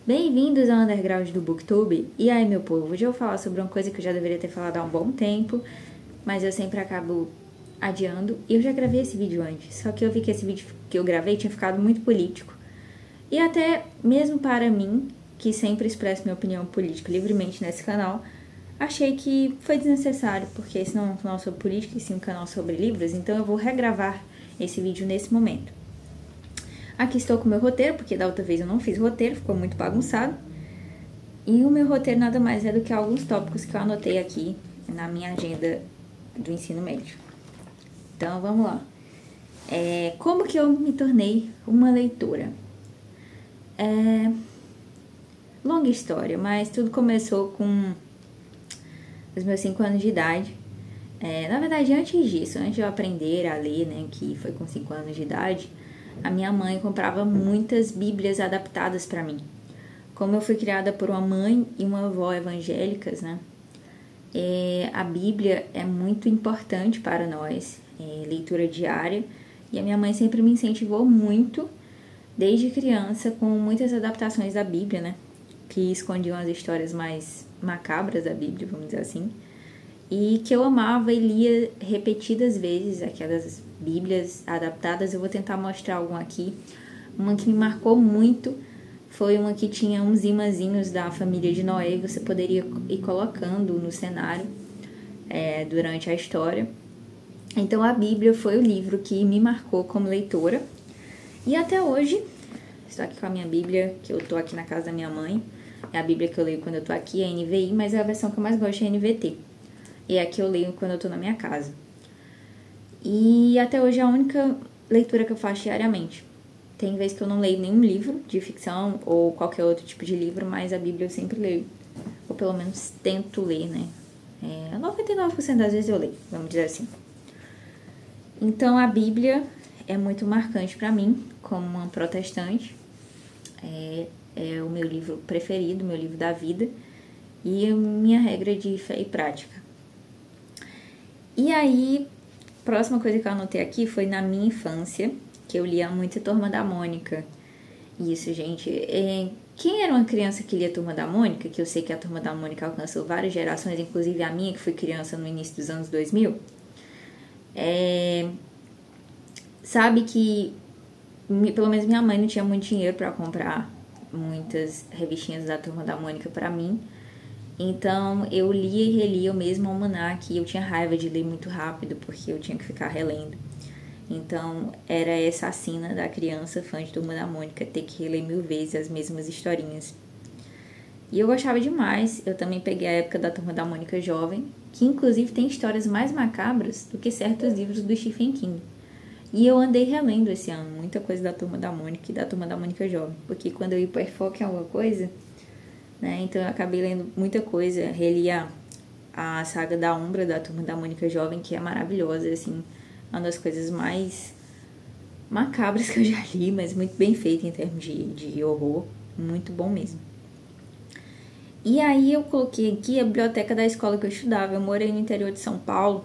Bem-vindos ao Underground do Booktube. E aí, meu povo, hoje eu vou falar sobre uma coisa que eu já deveria ter falado há um bom tempo, mas eu sempre acabo adiando. E eu já gravei esse vídeo antes, só que eu vi que esse vídeo que eu gravei tinha ficado muito político. E até mesmo para mim, que sempre expresso minha opinião política livremente nesse canal, achei que foi desnecessário, porque esse não é um canal sobre política, e sim um canal sobre livros, então eu vou regravar esse vídeo nesse momento. Aqui estou com o meu roteiro, porque da outra vez eu não fiz roteiro, ficou muito bagunçado. E o meu roteiro nada mais é do que alguns tópicos que eu anotei aqui na minha agenda do ensino médio. Então, vamos lá. Como que eu me tornei uma leitora? Longa história, mas tudo começou com os meus 5 anos de idade. Na verdade, antes disso, antes de eu aprender a ler, né, que foi com 5 anos de idade, a minha mãe comprava muitas bíblias adaptadas para mim. Como eu fui criada por uma mãe e uma avó evangélicas, né, a Bíblia é muito importante para nós, leitura diária, e a minha mãe sempre me incentivou muito, desde criança, com muitas adaptações da Bíblia, né, que escondiam as histórias mais macabras da Bíblia, vamos dizer assim, e que eu amava e lia repetidas vezes aquelas bíblias adaptadas. Eu vou tentar mostrar alguma aqui. Uma que me marcou muito foi uma que tinha uns imãzinhos da família de Noé e você poderia ir colocando no cenário durante a história. Então a Bíblia foi o livro que me marcou como leitora. E até hoje, estou aqui com a minha Bíblia, que eu estou aqui na casa da minha mãe. É a Bíblia que eu leio quando eu estou aqui, é a NVI, mas a versão que eu mais gosto é a NVT. E é a que eu leio quando eu tô na minha casa. E até hoje é a única leitura que eu faço diariamente. Tem vezes que eu não leio nenhum livro de ficção ou qualquer outro tipo de livro, mas a Bíblia eu sempre leio. Ou pelo menos tento ler, né? 99% das vezes eu leio, vamos dizer assim. Então a Bíblia é muito marcante pra mim, como uma protestante. É o meu livro preferido, meu livro da vida. E a minha regra de fé e prática. E aí, a próxima coisa que eu anotei aqui foi na minha infância, que eu lia muito Turma da Mônica. Isso, gente. Quem era uma criança que lia Turma da Mônica, que eu sei que a Turma da Mônica alcançou várias gerações, inclusive a minha, que foi criança no início dos anos 2000, sabe que, pelo menos minha mãe não tinha muito dinheiro para comprar muitas revistinhas da Turma da Mônica para mim. Então, eu lia e relia o mesmo almanaque e eu tinha raiva de ler muito rápido, porque eu tinha que ficar relendo. Então, era essa a sina da criança fã de Turma da Mônica, ter que reler 1000 vezes as mesmas historinhas. E eu gostava demais. Eu também peguei a época da Turma da Mônica jovem, que inclusive tem histórias mais macabras do que certos livros do Stephen King. E eu andei relendo esse ano muita coisa da Turma da Mônica e da Turma da Mônica jovem, porque quando eu hiperfoco em alguma coisa, né, então eu acabei lendo muita coisa, relia a saga da Umbra, da Turma da Mônica jovem, que é maravilhosa, assim, uma das coisas mais macabras que eu já li, mas muito bem feita em termos de horror, muito bom mesmo. E aí eu coloquei aqui a biblioteca da escola que eu estudava. Eu morei no interior de São Paulo.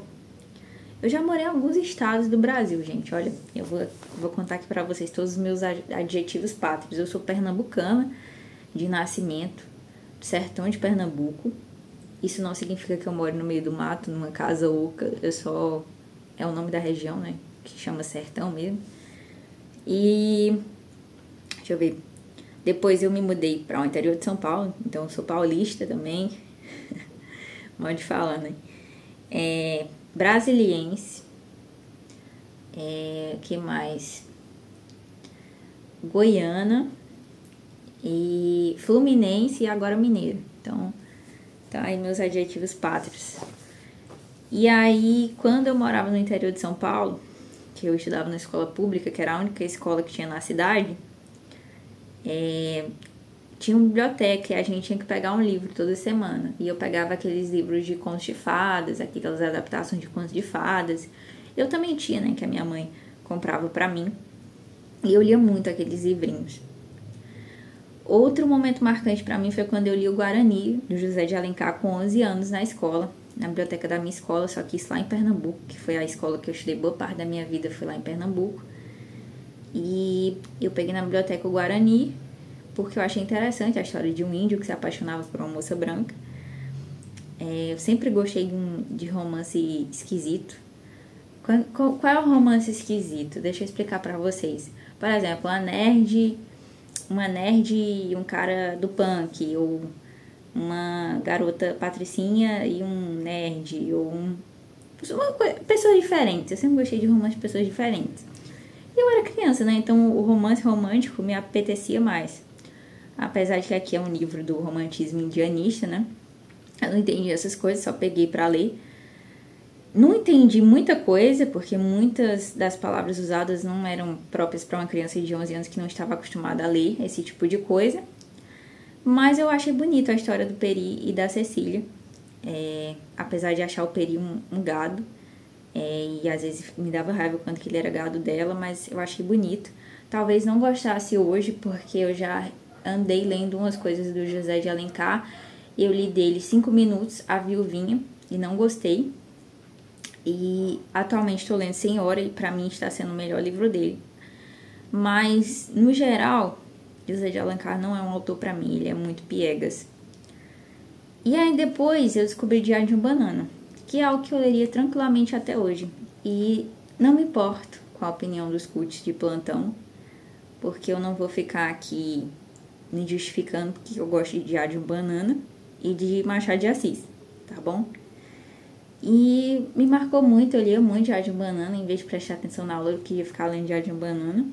Eu já morei em alguns estados do Brasil, gente, olha, eu vou contar aqui pra vocês todos os meus adjetivos pátrios. Eu sou pernambucana de nascimento, sertão de Pernambuco. Isso não significa que eu moro no meio do mato, numa casa oca. É o nome da região, né? Que chama sertão mesmo. E deixa eu ver. Depois eu me mudei para o interior de São Paulo. Então eu sou paulista também. Modo de falar, né? Brasiliense. Que mais? Goiana. E fluminense e agora mineiro. Então, aí meus adjetivos pátrios. E aí, quando eu morava no interior de São Paulo, que eu estudava na escola pública, que era a única escola que tinha na cidade, tinha uma biblioteca e a gente tinha que pegar um livro toda semana. E eu pegava aqueles livros de contos de fadas, aquelas adaptações de contos de fadas. Eu também tinha, né, que a minha mãe comprava pra mim. E eu lia muito aqueles livrinhos. Outro momento marcante para mim foi quando eu li o Guarani, do José de Alencar, com 11 anos na escola, na biblioteca da minha escola, só que isso lá em Pernambuco, que foi a escola que eu estudei boa parte da minha vida, foi lá em Pernambuco. E eu peguei na biblioteca o Guarani, porque eu achei interessante a história de um índio que se apaixonava por uma moça branca. Eu sempre gostei de romance esquisito. Qual é o romance esquisito? Deixa eu explicar pra vocês. Por exemplo, uma nerd e um cara do punk, ou uma garota patricinha e um nerd, ou pessoas diferentes. Eu sempre gostei de romance de pessoas diferentes. E eu era criança, né? Então o romance romântico me apetecia mais. Apesar de que aqui é um livro do romantismo indianista, né? Eu não entendi essas coisas, só peguei pra ler. Não entendi muita coisa, porque muitas das palavras usadas não eram próprias para uma criança de 11 anos que não estava acostumada a ler esse tipo de coisa. Mas eu achei bonita a história do Peri e da Cecília. Apesar de achar o Peri um gado. E às vezes me dava raiva quando que ele era gado dela, mas eu achei bonito. Talvez não gostasse hoje, porque eu já andei lendo umas coisas do José de Alencar. Eu li dele 5 minutos, A Viuvinha, e não gostei. E atualmente estou lendo Senhora e para mim está sendo o melhor livro dele. Mas, no geral, José de Alencar não é um autor para mim, ele é muito piegas. E aí depois eu descobri Diário de um Banana, que é algo que eu leria tranquilamente até hoje. E não me importo com a opinião dos cultos de plantão, porque eu não vou ficar aqui me justificando porque eu gosto de Diário de um Banana e de Machado de Assis, tá bom? E me marcou muito, eu lia muito Diário de um Banana, em vez de prestar atenção na aula, eu queria ficar lendo Diário de um Banana.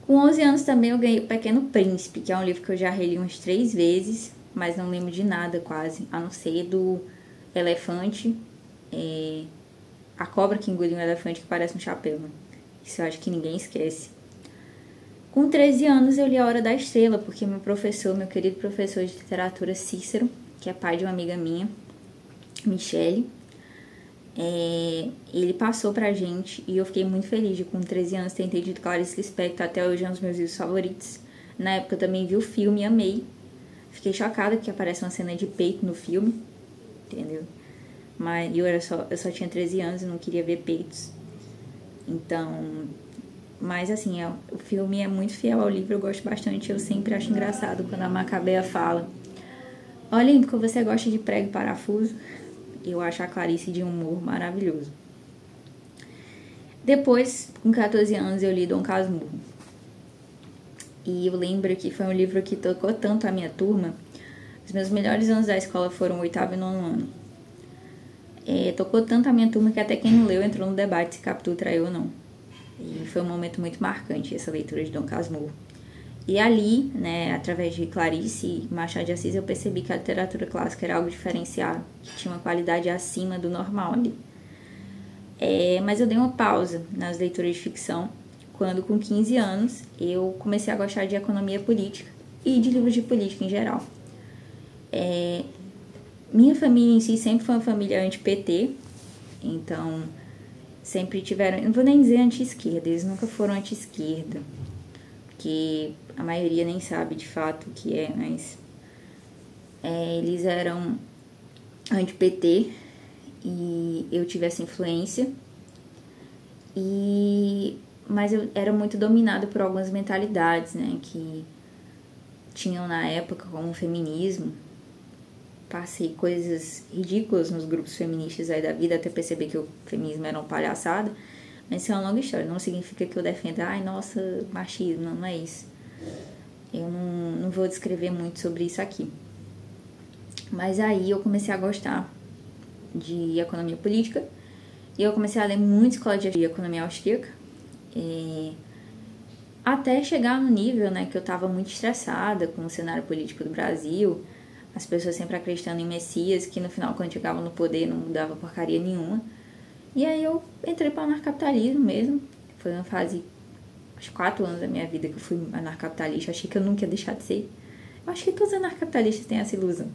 Com 11 anos também eu ganhei O Pequeno Príncipe, que é um livro que eu já reli umas 3 vezes, mas não lembro de nada quase, a não ser do elefante, a cobra que engoliu um elefante que parece um chapéu, né? Isso eu acho que ninguém esquece. Com 13 anos eu li A Hora da Estrela, porque meu querido professor de literatura Cícero, que é pai de uma amiga minha, Michele, ele passou pra gente e eu fiquei muito feliz de com 13 anos ter entendido Clarice Lispector, até hoje é um dos meus livros favoritos. Na época eu também vi o filme e amei. Fiquei chocada porque aparece uma cena de peito no filme, entendeu? Mas eu só tinha 13 anos e não queria ver peitos. Então, mas assim, o filme é muito fiel ao livro, eu gosto bastante. Eu sempre acho engraçado quando a Macabea fala: Olímpico, você gosta de prego e parafuso? Eu acho a Clarice de um humor maravilhoso. Depois, com 14 anos, eu li Dom Casmurro. E eu lembro que foi um livro que tocou tanto a minha turma. Os meus melhores anos da escola foram o 8º e 9º ano. Tocou tanto a minha turma que até quem não leu entrou no debate se Capitu traiu ou não. E foi um momento muito marcante essa leitura de Dom Casmurro. E ali, né, através de Clarice e Machado de Assis, eu percebi que a literatura clássica era algo diferenciado, que tinha uma qualidade acima do normal ali. Mas eu dei uma pausa nas leituras de ficção, quando com 15 anos eu comecei a gostar de economia política e de livros de política em geral. Minha família em si sempre foi uma família anti-PT, então sempre tiveram, não vou nem dizer anti-esquerda, eles nunca foram anti-esquerda, porque a maioria nem sabe de fato o que é, mas eles eram anti-PT e eu tive essa influência, mas eu era muito dominada por algumas mentalidades, né, que tinham na época, como o feminismo. Passei coisas ridículas nos grupos feministas aí da vida, até perceber que o feminismo era uma palhaçada, mas isso é uma longa história, não significa que eu defenda, ai, nossa, machismo, não é isso. Eu não vou descrever muito sobre isso aqui. Mas aí eu comecei a gostar de economia política, e eu comecei a ler muito escola de economia austríaca, até chegar no nível, né, que eu estava muito estressada com o cenário político do Brasil, as pessoas sempre acreditando em Messias, que no final, quando chegavam no poder, não mudava porcaria nenhuma. E aí eu entrei para o anarcapitalismo mesmo. Foi uma fase, acho 4 anos da minha vida que eu fui anarcapitalista. Achei que eu nunca ia deixar de ser. Eu acho que todos os anarcapitalistas têm essa ilusão.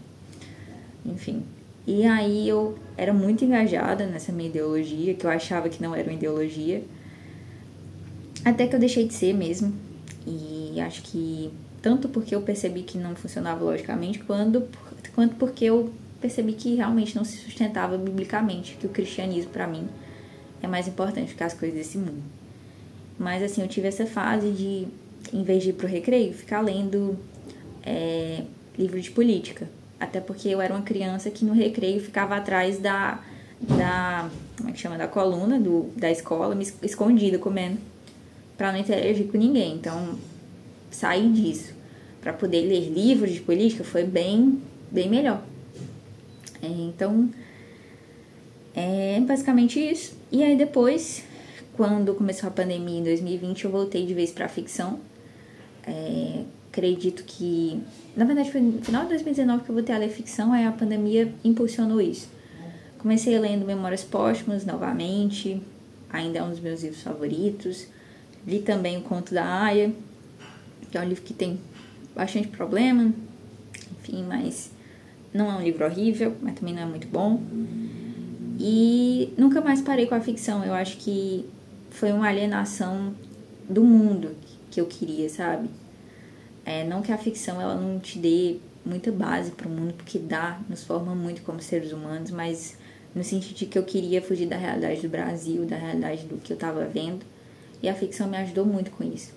Enfim. E aí eu era muito engajada nessa minha ideologia, que eu achava que não era uma ideologia. Até que eu deixei de ser mesmo. E acho que tanto porque eu percebi que não funcionava logicamente, quanto porque eu percebi que realmente não se sustentava biblicamente, que o cristianismo, para mim, é mais importante que as coisas desse mundo. Mas, assim, eu tive essa fase de em vez de ir pro recreio, ficar lendo livro de política. Até porque eu era uma criança que no recreio ficava atrás como é que chama? Da coluna da escola, me escondida comendo, pra não interagir com ninguém. Então, sair disso para poder ler livros de política foi bem melhor. Então, é basicamente isso. E aí depois, quando começou a pandemia em 2020, eu voltei de vez para ficção. Acredito que, na verdade, foi no final de 2019 que eu voltei a ler ficção, aí a pandemia impulsionou isso. Comecei lendo Memórias Póstumas novamente, ainda é um dos meus livros favoritos. Li também O Conto da Aia, que é um livro que tem bastante problema, enfim, mas não é um livro horrível, mas também não é muito bom. E nunca mais parei com a ficção. Eu acho que foi uma alienação do mundo que eu queria, sabe? Não que a ficção ela não te dê muita base para o mundo, porque dá, nos forma muito como seres humanos, mas no sentido de que eu queria fugir da realidade do Brasil, da realidade do que eu estava vendo, e a ficção me ajudou muito com isso.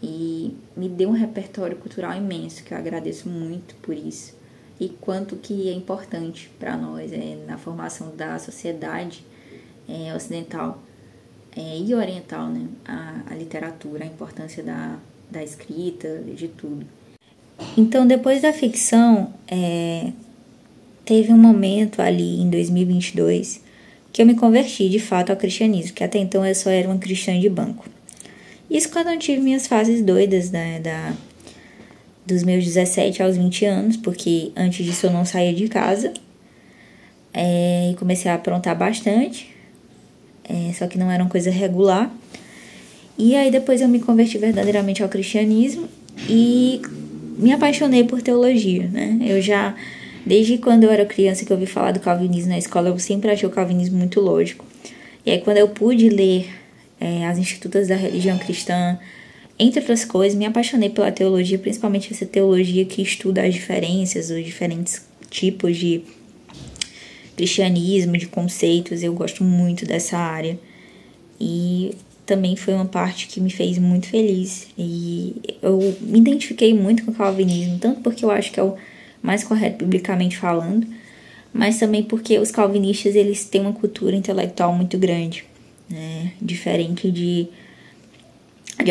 E me deu um repertório cultural imenso, que eu agradeço muito por isso. E quanto que é importante para nós na formação da sociedade ocidental e oriental, né? A literatura, a importância da escrita, de tudo. Então, depois da ficção, teve um momento ali em 2022 que eu me converti de fato ao cristianismo, que até então eu só era uma cristã de banco. Isso quando eu tive minhas fases doidas, né, dos meus 17 aos 20 anos, porque antes disso eu não saía de casa, e comecei a aprontar bastante, só que não era uma coisa regular. E aí depois eu me converti verdadeiramente ao cristianismo e me apaixonei por teologia, né? Desde quando eu era criança que eu ouvi falar do calvinismo na escola, eu sempre achei o calvinismo muito lógico. E aí quando eu pude ler as Institutas da Religião Cristã, entre outras coisas, me apaixonei pela teologia, principalmente essa teologia que estuda as diferenças, os diferentes tipos de cristianismo, de conceitos. Eu gosto muito dessa área. E também foi uma parte que me fez muito feliz. E eu me identifiquei muito com o calvinismo, tanto porque eu acho que é o mais correto biblicamente falando, mas também porque os calvinistas eles têm uma cultura intelectual muito grande, né? Diferente de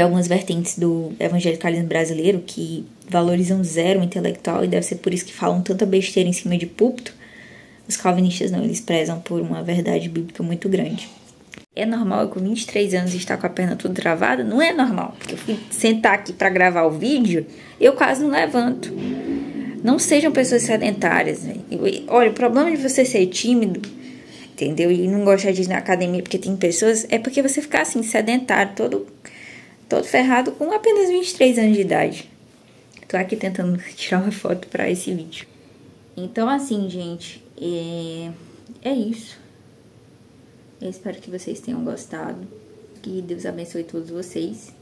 algumas vertentes do evangelicalismo brasileiro que valorizam zero o intelectual, e deve ser por isso que falam tanta besteira em cima de púlpito. Os calvinistas não, eles prezam por uma verdade bíblica muito grande. É normal eu com 23 anos estar com a perna toda travada? Não é normal, porque eu fui sentar aqui para gravar o vídeo, eu quase não levanto. Não sejam pessoas sedentárias, né? Olha, o problema de você ser tímido, entendeu? E não gostar de ir na academia porque tem pessoas, é porque você ficar assim, sedentário, todo ferrado com apenas 23 anos de idade. Tô aqui tentando tirar uma foto para esse vídeo. Então, assim, gente, é isso. Eu espero que vocês tenham gostado. Que Deus abençoe todos vocês.